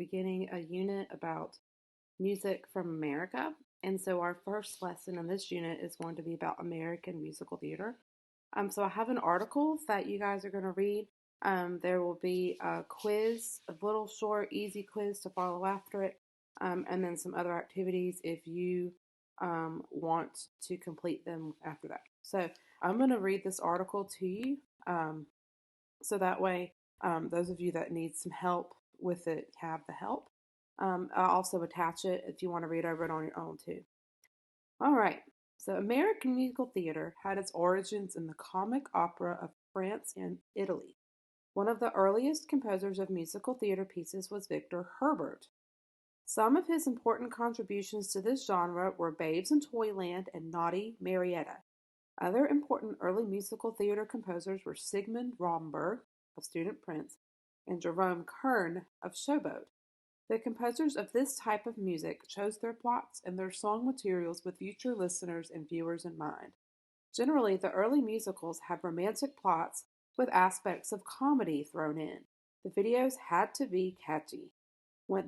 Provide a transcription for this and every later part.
beginning a unit about music from America. And so our first lesson in this unit is going to be about American musical theater. So I have an article that you guys are going to read. There will be a quiz, a little short, easy quiz to follow after it, and then some other activities if you want to complete them after that. So I'm going to read this article to you, so that way those of you that need some help with it have the help. I'll also attach it if you want to read over it on your own too. All right. So American musical theater had its origins in the comic opera of France and Italy. One of the earliest composers of musical theater pieces was Victor Herbert. Some of his important contributions to this genre were Babes in Toyland and Naughty Marietta. Other important early musical theater composers were Sigmund Romberg of Student Prince and Jerome Kern of Showboat. The composers of this type of music chose their plots and their song materials with future listeners and viewers in mind. Generally, the early musicals had romantic plots with aspects of comedy thrown in. The videos had to be catchy.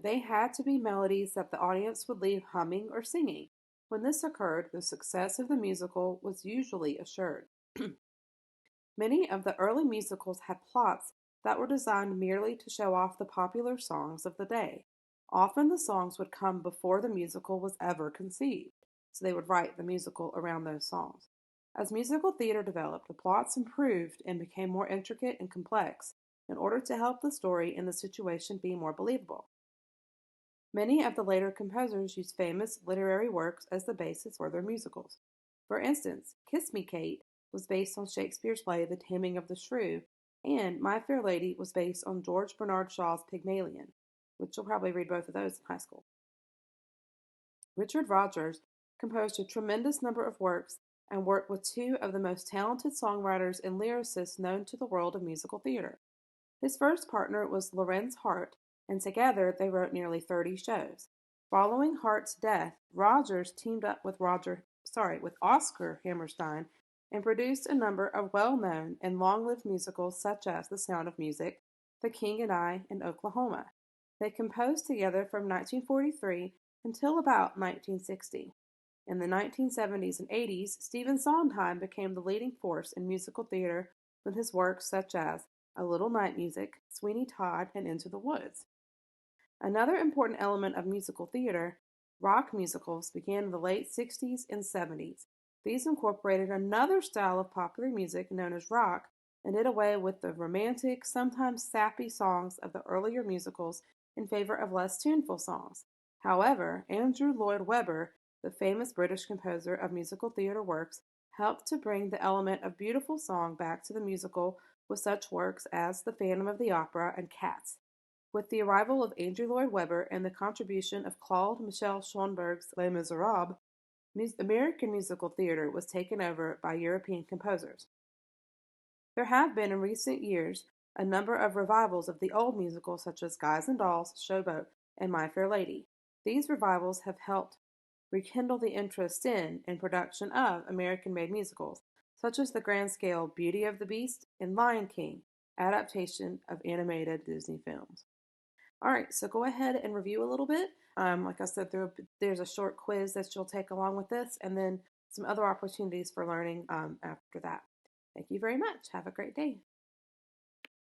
They had to be melodies that the audience would leave humming or singing. When this occurred, the success of the musical was usually assured. Many of the early musicals had plots that were designed merely to show off the popular songs of the day. Often the songs would come before the musical was ever conceived, so they would write the musical around those songs. As musical theater developed, the plots improved and became more intricate and complex in order to help the story and the situation be more believable. Many of the later composers used famous literary works as the basis for their musicals. For instance, Kiss Me, Kate was based on Shakespeare's play The Taming of the Shrew, and My Fair Lady was based on George Bernard Shaw's Pygmalion, which you'll probably read both of those in high school. Richard Rodgers composed a tremendous number of works and worked with two of the most talented songwriters and lyricists known to the world of musical theater. His first partner was Lorenz Hart, and together they wrote nearly 30 shows. Following Hart's death, Rodgers teamed up with Oscar Hammerstein and produced a number of well-known and long-lived musicals such as The Sound of Music, The King and I, and Oklahoma. They composed together from 1943 until about 1960. In the 1970s and 80s, Stephen Sondheim became the leading force in musical theater with his works such as A Little Night Music, Sweeney Todd, and Into the Woods. Another important element of musical theater, rock musicals, began in the late 60s and 70s. These incorporated another style of popular music known as rock and did away with the romantic, sometimes sappy songs of the earlier musicals in favor of less tuneful songs. However, Andrew Lloyd Webber, the famous British composer of musical theater works, helped to bring the element of beautiful song back to the musical with such works as The Phantom of the Opera and Cats. With the arrival of Andrew Lloyd Webber and the contribution of Claude Michel Schoenberg's Les Miserables, American musical theater was taken over by European composers. There have been in recent years a number of revivals of the old musicals such as Guys and Dolls, Showboat, and My Fair Lady. These revivals have helped rekindle the interest in and production of American-made musicals, such as the grand-scale Beauty of the Beast and Lion King adaptation of animated Disney films. All right, so go ahead and review a little bit. Like I said, there's a short quiz that you'll take along with this, and then some other opportunities for learning after that. Thank you very much. Have a great day.